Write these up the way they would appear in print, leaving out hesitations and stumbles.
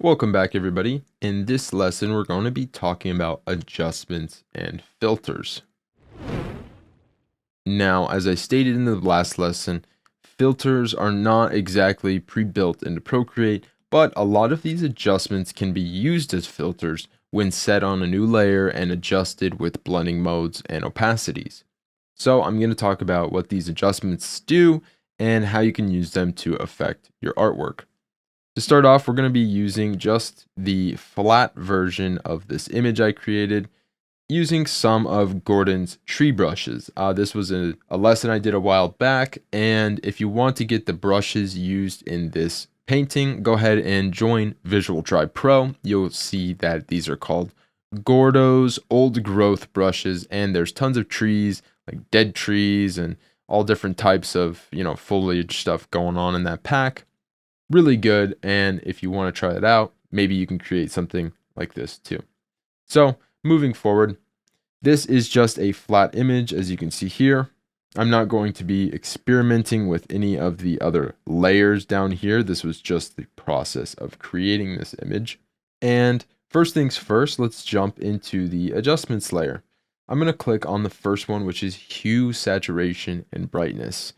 Welcome back, everybody. In this lesson, we're going to be talking about adjustments and filters. Now, as I stated in the last lesson, filters are not exactly pre-built into Procreate, but a lot of these adjustments can be used as filters when set on a new layer and adjusted with blending modes and opacities. So I'm going to talk about what these adjustments do and how you can use them to affect your artwork. To start off, we're going to be using just the flat version of this image I created using some of Gordon's tree brushes. This was a lesson I did a while back, and if you want to get the brushes used in this painting, go ahead and join VisualTimmy Pro. You'll see that these are called Gordo's Old Growth brushes, and there's tons of trees, like dead trees and all different types of, foliage stuff going on in that pack. Really good, and if you want to try it out, maybe you can create something like this too. So moving forward, this is just a flat image, as you can see here. I'm not going to be experimenting with any of the other layers down here. This was just the process of creating this image. And first things first, let's jump into the adjustments layer. I'm going to click on the first one, which is hue, saturation, and brightness.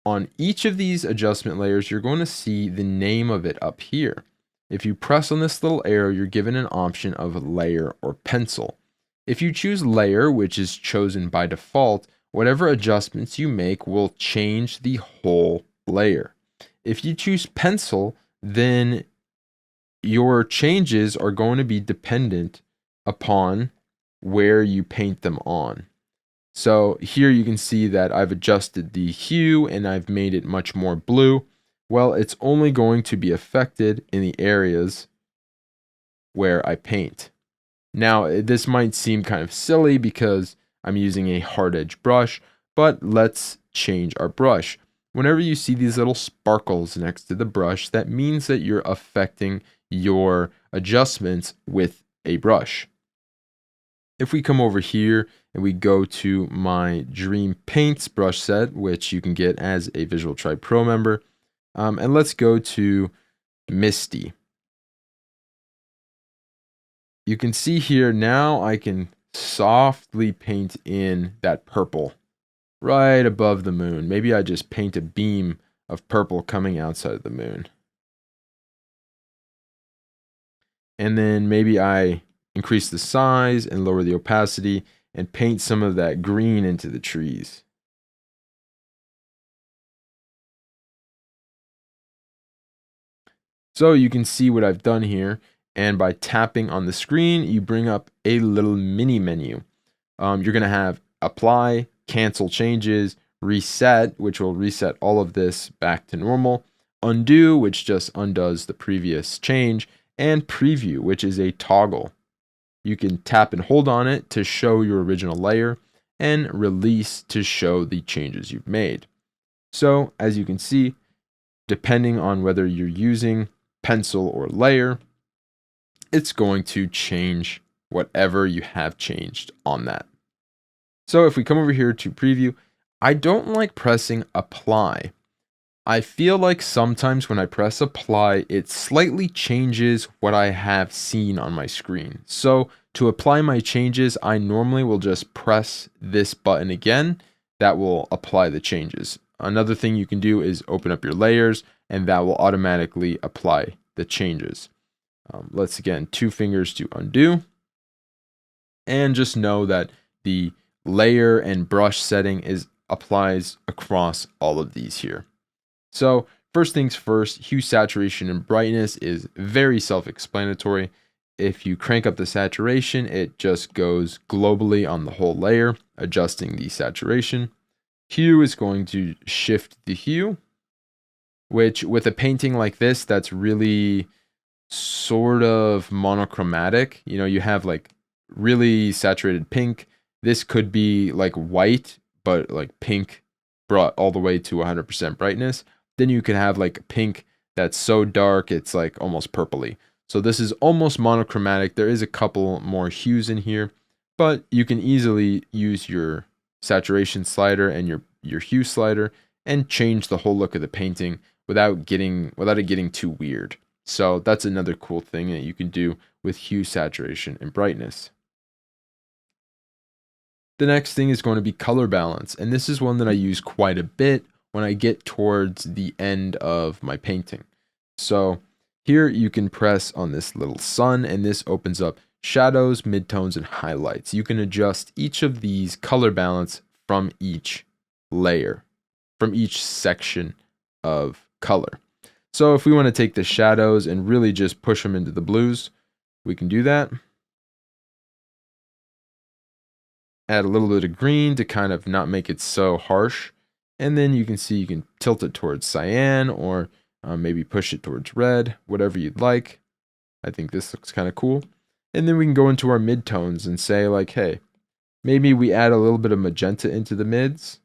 On each of these adjustment layers, you're going to see the name of it up here. If you press on this little arrow, you're given an option of layer or pencil. If you choose layer, which is chosen by default, whatever adjustments you make will change the whole layer. If you choose pencil, then your changes are going to be dependent upon where you paint them on. So here you can see that I've adjusted the hue and I've made it much more blue. Well, it's only going to be affected in the areas where I paint. Now, this might seem kind of silly because I'm using a hard edge brush, but let's change our brush. Whenever you see these little sparkles next to the brush, that means that you're affecting your adjustments with a brush. If we come over here and we go to my Dream Paints brush set, which you can get as a VisualTimmy Pro member, and let's go to Misty. You can see here now I can softly paint in that purple right above the moon. Maybe I just paint a beam of purple coming outside of the moon. And then maybe I increase the size and lower the opacity and paint some of that green into the trees. So you can see what I've done here, and by tapping on the screen, you bring up a little mini menu. You're going to have apply, cancel changes, reset, which will reset all of this back to normal, undo, which just undoes the previous change, and preview, which is a toggle. You can tap and hold on it to show your original layer, and release to show the changes you've made. So as you can see, depending on whether you're using pencil or layer, it's going to change whatever you have changed on that. So if we come over here to preview, I don't like pressing apply. I feel like sometimes when I press apply, it slightly changes what I have seen on my screen. So to apply my changes, I normally will just press this button again. That will apply the changes. Another thing you can do is open up your layers, and that will automatically apply the changes. Let's again, 2 fingers to undo. And just know that the layer and brush setting applies across all of these here. So first things first, hue, saturation, and brightness is very self-explanatory. If you crank up the saturation, it just goes globally on the whole layer, adjusting the saturation. Hue is going to shift the hue, which with a painting like this, that's really sort of monochromatic. You have like really saturated pink. This could be like white, but like pink brought all the way to 100% brightness. Then you can have like pink that's so dark it's like almost purpley. So this is almost monochromatic. There is a couple more hues in here, but you can easily use your saturation slider and your hue slider and change the whole look of the painting without it getting too weird. So that's another cool thing that you can do with hue, saturation, and brightness. The next thing is going to be color balance, and this is one that I use quite a bit when I get towards the end of my painting. So here you can press on this little sun, and this opens up shadows, midtones, and highlights. You can adjust each of these color balance from each layer, from each section of color. So if we want to take the shadows and really just push them into the blues, we can do that. Add a little bit of green to kind of not make it so harsh. And then you can see you can tilt it towards cyan, or maybe push it towards red, whatever you'd like. I think this looks kind of cool. And then we can go into our midtones and say like, hey, maybe we add a little bit of magenta into the mids.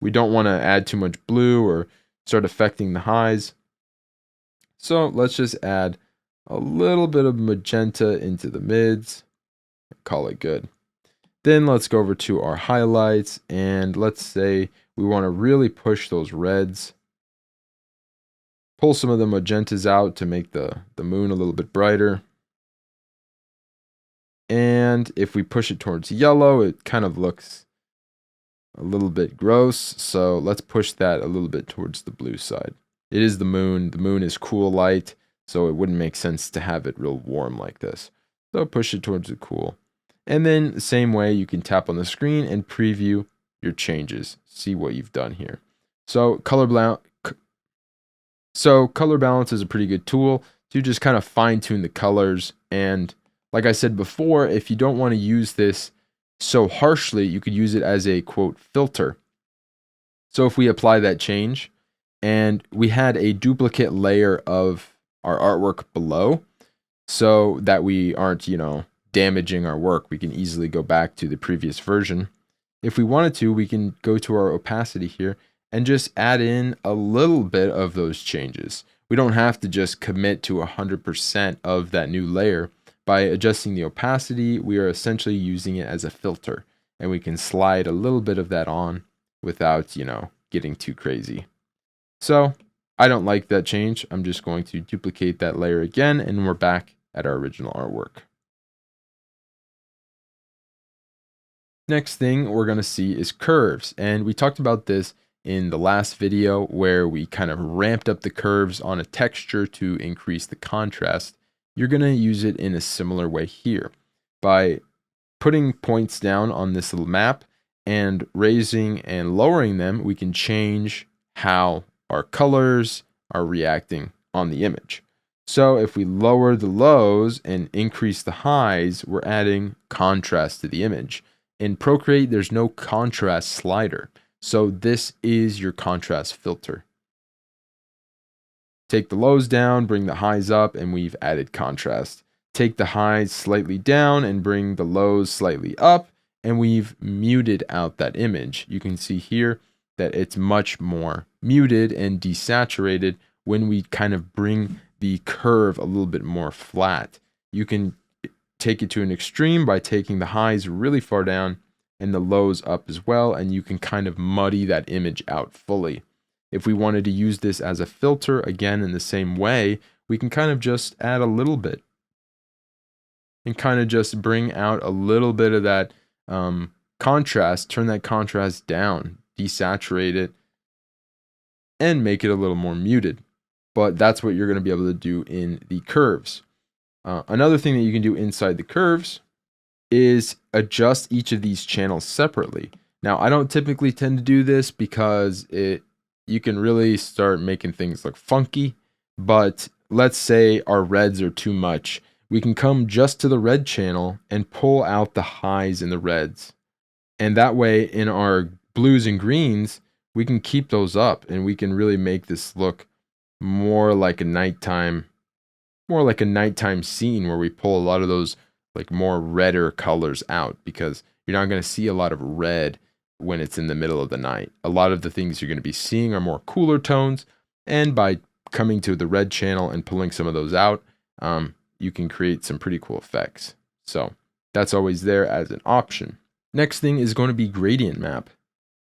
We don't want to add too much blue or start affecting the highs. So let's just add a little bit of magenta into the mids. Call it good. Then let's go over to our highlights, and let's say we want to really push those reds. Pull some of the magentas out to make the moon a little bit brighter. And if we push it towards yellow, it kind of looks a little bit gross. So let's push that a little bit towards the blue side. It is the moon. The moon is cool light, so it wouldn't make sense to have it real warm like this. So push it towards the cool. And then the same way, you can tap on the screen and preview your changes. See what you've done here. So color balance is a pretty good tool to just kind of fine tune the colors. And like I said before, if you don't want to use this so harshly, you could use it as a quote filter. So if we apply that change and we had a duplicate layer of our artwork below, so that we aren't, damaging our work, we can easily go back to the previous version. If we wanted to, we can go to our opacity here and just add in a little bit of those changes. We don't have to just commit to 100% of that new layer. By adjusting the opacity, we are essentially using it as a filter, and we can slide a little bit of that on without, getting too crazy. So I don't like that change. I'm just going to duplicate that layer again, and we're back at our original artwork. Next thing we're going to see is curves, and we talked about this in the last video where we kind of ramped up the curves on a texture to increase the contrast. You're going to use it in a similar way here by putting points down on this little map and raising and lowering them. We can change how our colors are reacting on the image. So if we lower the lows and increase the highs, we're adding contrast to the image. In Procreate, there's no contrast slider, so this is your contrast filter. Take the lows down, bring the highs up, and we've added contrast. Take the highs slightly down and bring the lows slightly up, and we've muted out that image. You can see here that it's much more muted and desaturated when we kind of bring the curve a little bit more flat. You can take it to an extreme by taking the highs really far down and the lows up as well, and you can kind of muddy that image out fully. If we wanted to use this as a filter, again, in the same way, we can kind of just add a little bit and kind of just bring out a little bit of that contrast, turn that contrast down, desaturate it, and make it a little more muted. But that's what you're going to be able to do in the curves. Another thing that you can do inside the curves is adjust each of these channels separately. Now, I don't typically tend to do this because you can really start making things look funky, but let's say our reds are too much. We can come just to the red channel and pull out the highs in the reds. And that way, in our blues and greens, we can keep those up and we can really make this look more like a nighttime scene where we pull a lot of those like more redder colors out, because you're not going to see a lot of red when it's in the middle of the night. A lot of the things you're going to be seeing are more cooler tones, and by coming to the red channel and pulling some of those out, you can create some pretty cool effects. So that's always there as an option. Next thing is going to be gradient map.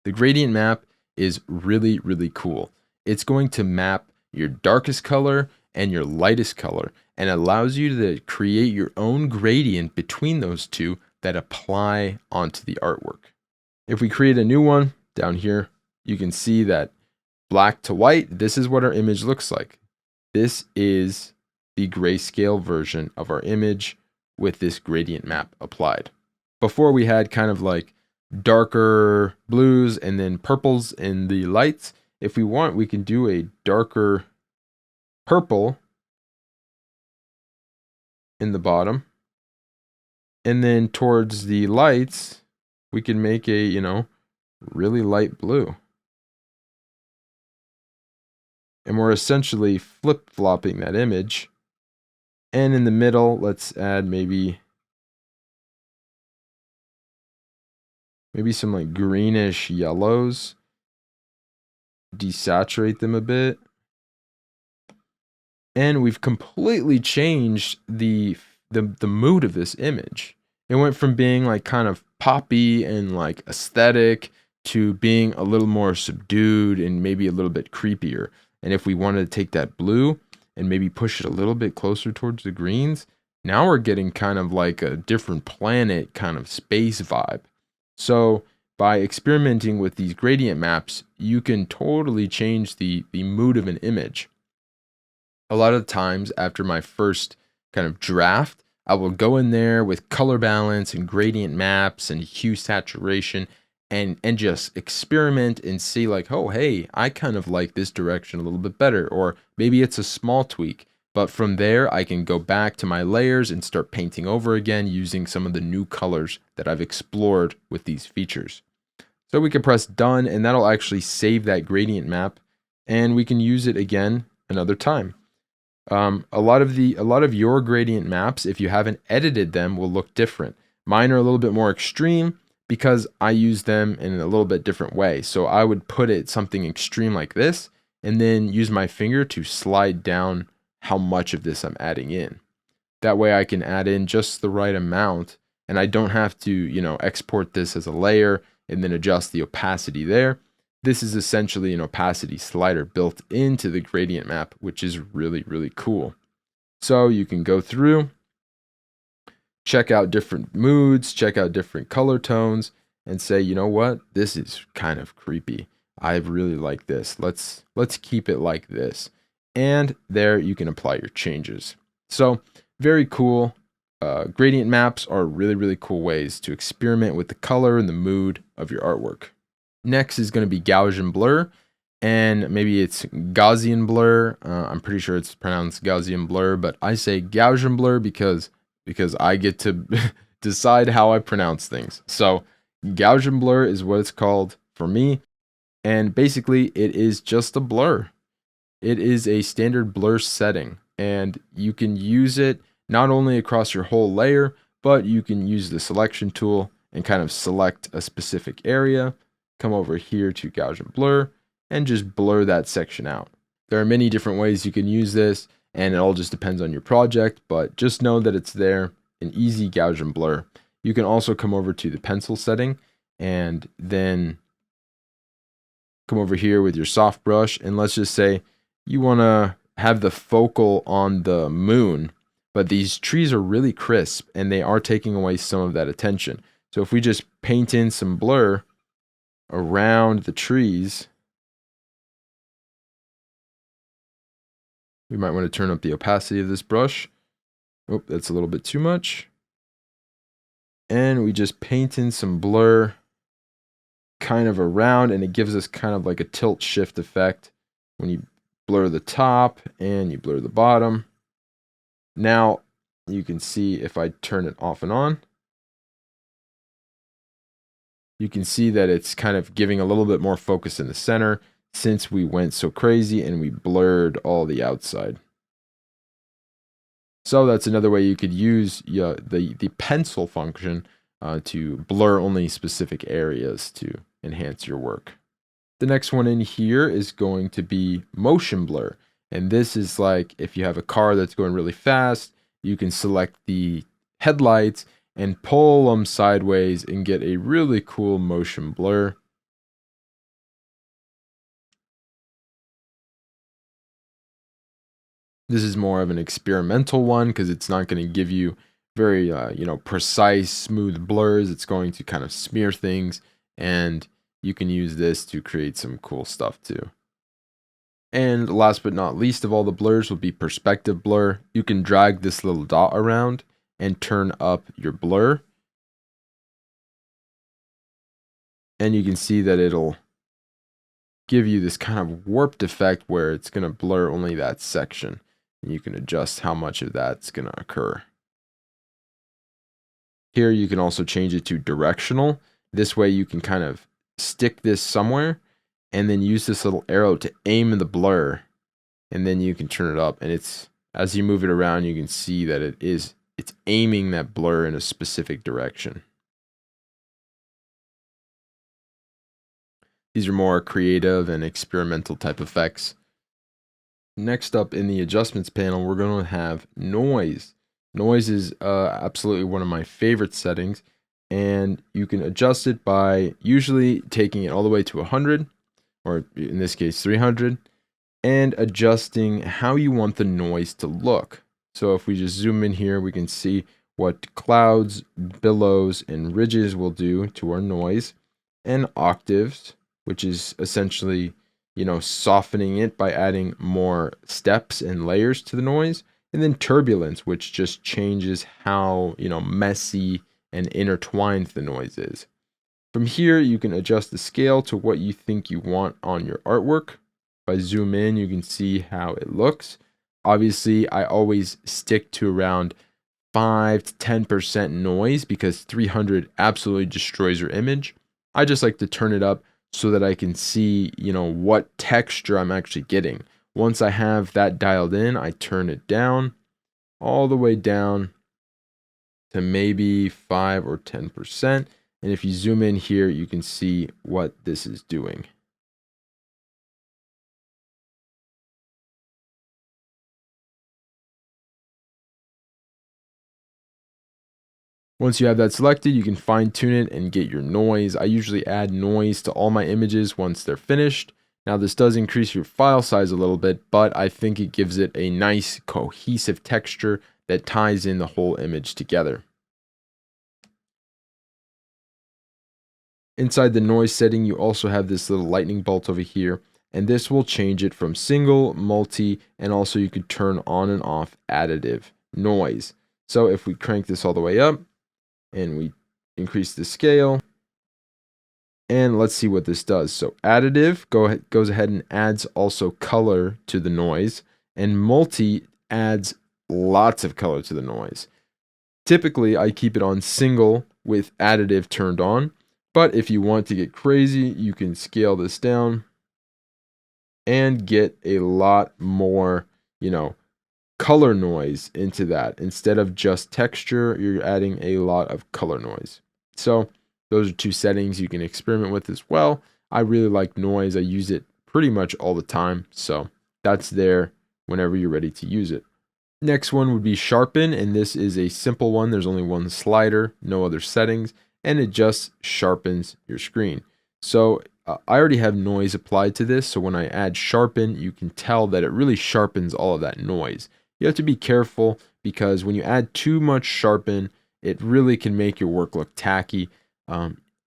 The gradient map is really, really cool. It's going to map your darkest color and your lightest color, and allows you to create your own gradient between those two that apply onto the artwork. If we create a new one down here, you can see that black to white, this is what our image looks like. This is the grayscale version of our image with this gradient map applied. Before we had kind of like darker blues and then purples in the lights. If we want, we can do a darker purple in the bottom. And then towards the lights, we can make a, really light blue. And we're essentially flip-flopping that image. And in the middle, let's add maybe some like greenish yellows. Desaturate them a bit. And we've completely changed the mood of this image. It went from being like kind of poppy and like aesthetic to being a little more subdued and maybe a little bit creepier. And if we wanted to take that blue and maybe push it a little bit closer towards the greens, now we're getting kind of like a different planet kind of space vibe. So by experimenting with these gradient maps, you can totally change the mood of an image. A lot of times after my first kind of draft, I will go in there with color balance and gradient maps and hue saturation and just experiment and see like, oh, hey, I kind of like this direction a little bit better, or maybe it's a small tweak. But from there, I can go back to my layers and start painting over again using some of the new colors that I've explored with these features. So we can press done, and that'll actually save that gradient map, and we can use it again another time. A lot of your gradient maps, if you haven't edited them, will look different. Mine are a little bit more extreme because I use them in a little bit different way. So I would put it something extreme like this, and then use my finger to slide down how much of this I'm adding in. That way I can add in just the right amount, and I don't have to, export this as a layer and then adjust the opacity there. This is essentially an opacity slider built into the gradient map, which is really, really cool. So you can go through, check out different moods, check out different color tones, and say, you know what, this is kind of creepy. I really like this. Let's keep it like this. And there you can apply your changes. So very cool. Gradient maps are really, really cool ways to experiment with the color and the mood of your artwork. Next is going to be Gaussian Blur, and maybe it's Gaussian Blur. I'm pretty sure it's pronounced Gaussian Blur, but I say Gaussian Blur because I get to decide how I pronounce things. So Gaussian Blur is what it's called for me, and basically it is just a blur. It is a standard blur setting, and you can use it not only across your whole layer, but you can use the selection tool and kind of select a specific area. Come over here to Gaussian Blur and just blur that section out. There are many different ways you can use this, and it all just depends on your project, but just know that it's there, an easy Gaussian Blur. You can also come over to the pencil setting and then come over here with your soft brush, and let's just say you want to have the focal on the moon, but these trees are really crisp and they are taking away some of that attention. So if we just paint in some blur around the trees, we might want to turn up the opacity of this brush. Oh, that's a little bit too much. And we just paint in some blur kind of around, and it gives us kind of like a tilt shift effect when you blur the top and you blur the bottom. Now you can see if I turn it off and on, you can see that it's kind of giving a little bit more focus in the center since we went so crazy and we blurred all the outside. So that's another way you could use the pencil function to blur only specific areas to enhance your work. The next one in here is going to be motion blur. And this is like if you have a car that's going really fast, you can select the headlights and pull them sideways and get a really cool motion blur. This is more of an experimental one because it's not going to give you very, precise, smooth blurs. It's going to kind of smear things, and you can use this to create some cool stuff too. And last but not least of all the blurs would be perspective blur. You can drag this little dot around and turn up your blur. And you can see that it'll give you this kind of warped effect where it's going to blur only that section. And you can adjust how much of that's going to occur. Here you can also change it to directional. This way you can kind of stick this somewhere and then use this little arrow to aim the blur. And then you can turn it up, and it's, as you move it around, you can see that it's aiming that blur in a specific direction. These are more creative and experimental type effects. Next up in the adjustments panel, we're going to have noise. Noise is absolutely one of my favorite settings, and you can adjust it by usually taking it all the way to 100, or in this case 300, and adjusting how you want the noise to look. So if we just zoom in here, we can see what clouds, billows, and ridges will do to our noise, and octaves, which is essentially, softening it by adding more steps and layers to the noise, and then turbulence, which just changes how, messy and intertwined the noise is. From here, you can adjust the scale to what you think you want on your artwork. If I zoom in, you can see how it looks. Obviously, I always stick to around 5 to 10% noise because 300 absolutely destroys your image. I just like to turn it up so that I can see, what texture I'm actually getting. Once I have that dialed in, I turn it down, all the way down to maybe 5 or 10%. And if you zoom in here, you can see what this is doing. Once you have that selected, you can fine tune it and get your noise. I usually add noise to all my images once they're finished. Now this does increase your file size a little bit, but I think it gives it a nice cohesive texture that ties in the whole image together. Inside the noise setting, you also have this little lightning bolt over here, and this will change it from single, multi, and also you could turn on and off additive noise. So if we crank this all the way up, and we increase the scale, and let's see what this does. So additive goes ahead and adds also color to the noise, and multi adds lots of color to the noise. Typically, I keep it on single with additive turned on, but if you want to get crazy, you can scale this down and get a lot more, color noise into that. Instead of just texture, you're adding a lot of color noise. So those are two settings you can experiment with as well. I really like noise. I use it pretty much all the time. So that's there whenever you're ready to use it. Next one would be Sharpen, and this is a simple one. There's only one slider, no other settings, and it just sharpens your screen. So I already have noise applied to this. So when I add Sharpen, you can tell that it really sharpens all of that noise. You have to be careful because when you add too much Sharpen, it really can make your work look tacky.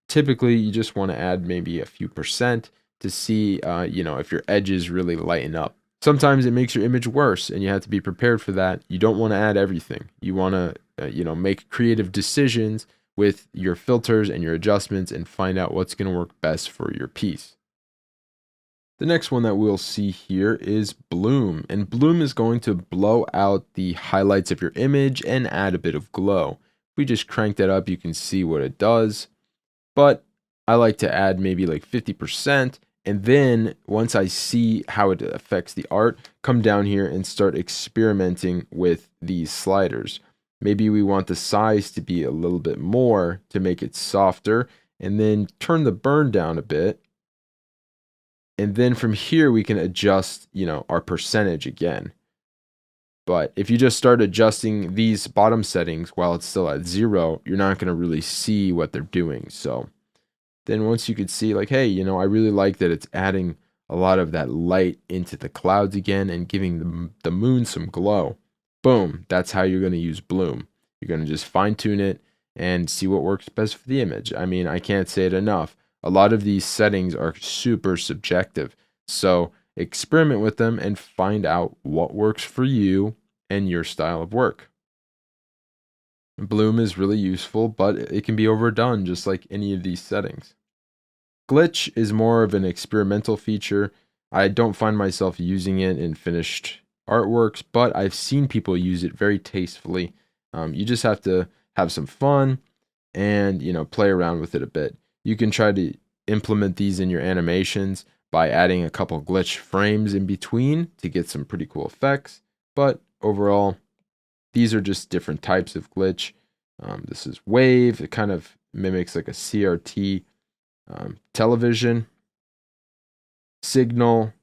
Typically, you just want to add maybe a few percent to see, if your edges really lighten up. Sometimes it makes your image worse, and you have to be prepared for that. You don't want to add everything. You want to, make creative decisions with your filters and your adjustments and find out what's going to work best for your piece. The next one that we'll see here is Bloom, and Bloom is going to blow out the highlights of your image and add a bit of glow. If we just crank that up, you can see what it does, but I like to add maybe like 50%, and then once I see how it affects the art, come down here and start experimenting with these sliders. Maybe we want the size to be a little bit more to make it softer, and then turn the burn down a bit. And then from here, we can adjust, our percentage again. But if you just start adjusting these bottom settings while it's still at 0, you're not going to really see what they're doing. So then once you could see like, hey, I really like that it's adding a lot of that light into the clouds again and giving the moon some glow. Boom, that's how you're going to use bloom. You're going to just fine tune it and see what works best for the image. I mean, I can't say it enough. A lot of these settings are super subjective. So experiment with them and find out what works for you and your style of work. Bloom is really useful, but it can be overdone just like any of these settings. Glitch is more of an experimental feature. I don't find myself using it in finished artworks, but I've seen people use it very tastefully. You just have to have some fun and, play around with it a bit. You can try to implement these in your animations by adding a couple glitch frames in between to get some pretty cool effects. But overall, these are just different types of glitch. This is wave. It kind of mimics like a CRT television. Signal.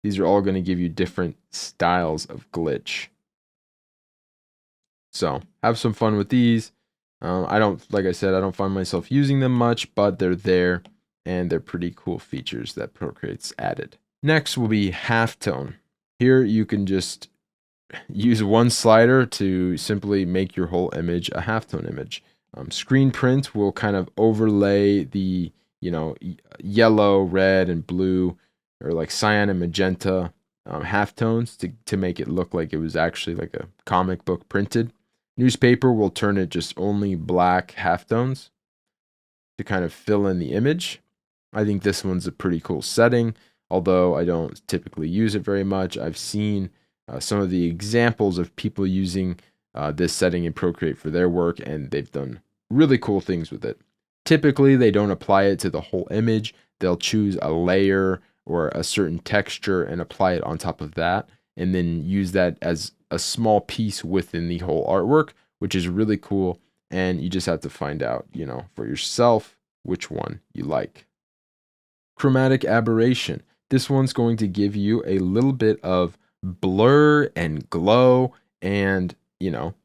These are all going to give you different styles of glitch. So have some fun with these. Like I said, I don't find myself using them much, but they're there and they're pretty cool features that Procreate's added. Next will be halftone. Here you can just use one slider to simply make your whole image a halftone image. Screen print will kind of overlay the, yellow, red, and blue, or like cyan and magenta halftones to make it look like it was actually like a comic book printed. Newspaper will turn it just only black halftones to kind of fill in the image. I think this one's a pretty cool setting, although I don't typically use it very much. I've seen some of the examples of people using this setting in Procreate for their work, and they've done really cool things with it. Typically, they don't apply it to the whole image. They'll choose a layer or a certain texture and apply it on top of that, and then use that as a small piece within the whole artwork, which is really cool. And you just have to find out, for yourself, which one you like. Chromatic Aberration. This one's going to give you a little bit of blur and glow and,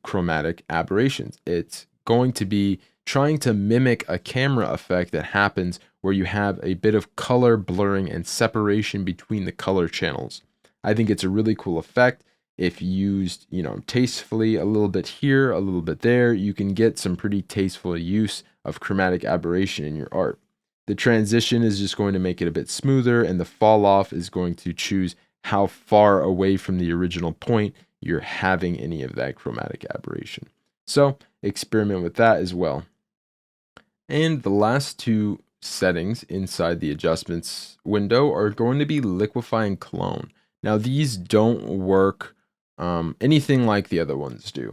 chromatic aberrations. It's going to be trying to mimic a camera effect that happens where you have a bit of color blurring and separation between the color channels. I think it's a really cool effect. If used, tastefully, a little bit here, a little bit there, you can get some pretty tasteful use of chromatic aberration in your art. The transition is just going to make it a bit smoother, and the fall off is going to choose how far away from the original point you're having any of that chromatic aberration. So experiment with that as well. And the last two settings inside the adjustments window are going to be Liquify and Clone. Now these don't work anything like the other ones do.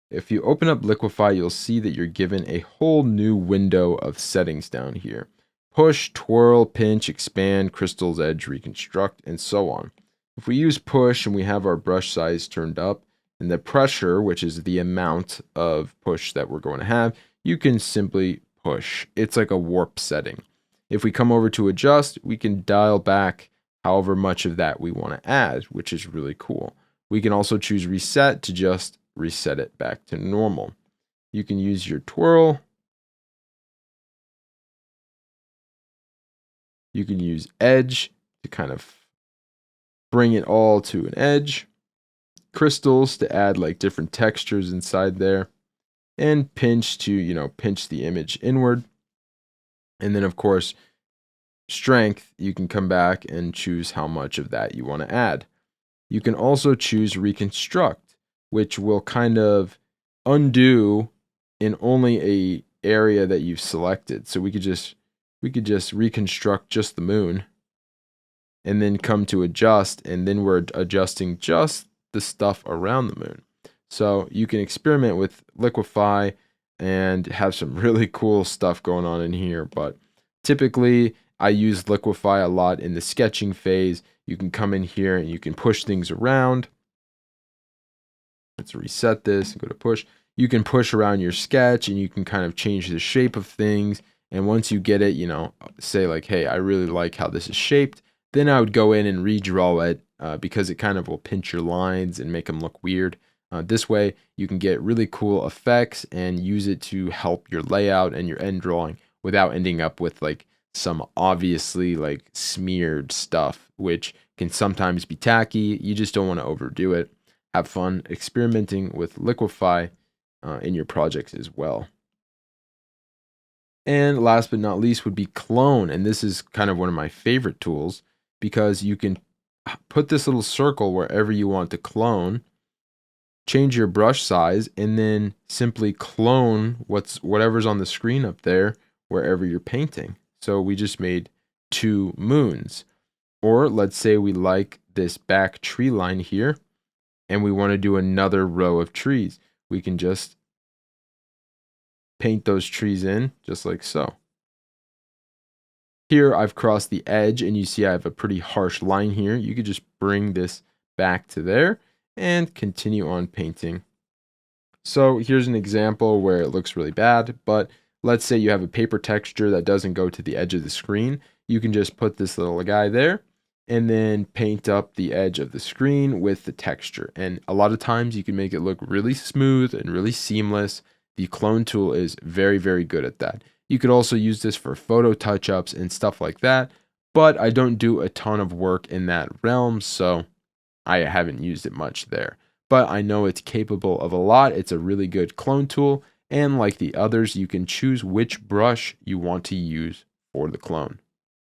If you open up Liquify, you'll see that you're given a whole new window of settings down here. Push, twirl, pinch, expand, crystals, edge, reconstruct, and so on. If we use push and we have our brush size turned up, and the pressure, which is the amount of push that we're going to have, you can simply push. It's like a warp setting. If we come over to adjust, we can dial back however much of that we want to add, which is really cool. We can also choose reset to just reset it back to normal. You can use your twirl. You can use edge to kind of bring it all to an edge. Crystals to add like different textures inside there. And pinch to, pinch the image inward. And then of course, strength, you can come back and choose how much of that you want to add. You can also choose reconstruct, which will kind of undo in only a area that you've selected. So we could just reconstruct just the moon and then come to adjust, and then we're adjusting just the stuff around the moon. So you can experiment with Liquify and have some really cool stuff going on in here, but typically I use Liquify a lot in the sketching phase. You can come in here and you can push things around. Let's reset this and go to push. You can push around your sketch and you can kind of change the shape of things. And once you get it, say like, hey, I really like how this is shaped, then I would go in and redraw it because it kind of will pinch your lines and make them look weird. This way you can get really cool effects and use it to help your layout and your end drawing without ending up with like some obviously like smeared stuff, which can sometimes be tacky. You just don't want to overdo it. Have fun experimenting with Liquify in your projects as well. And last but not least would be clone. And this is kind of one of my favorite tools because you can put this little circle wherever you want to clone, change your brush size, and then simply clone whatever's on the screen up there wherever you're painting. So we just made 2 moons. Or let's say we like this back tree line here and we want to do another row of trees. We can just paint those trees in just like so. Here I've crossed the edge and you see I have a pretty harsh line here. You could just bring this back to there and continue on painting. So here's an example where it looks really bad, but let's say you have a paper texture that doesn't go to the edge of the screen. You can just put this little guy there and then paint up the edge of the screen with the texture. And a lot of times you can make it look really smooth and really seamless. The clone tool is very, very good at that. You could also use this for photo touch-ups and stuff like that, but I don't do a ton of work in that realm, so I haven't used it much there. But I know it's capable of a lot. It's a really good clone tool, and like the others, you can choose which brush you want to use for the clone.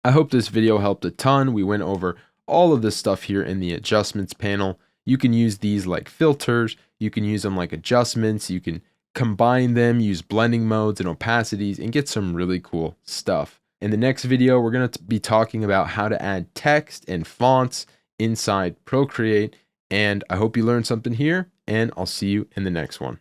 I hope this video helped a ton. We went over all of this stuff here in the adjustments panel. You can use these like filters. You can use them like adjustments. You can combine them, use blending modes and opacities, and get some really cool stuff. In the next video, we're going to be talking about how to add text and fonts inside Procreate. And I hope you learned something here, and I'll see you in the next one.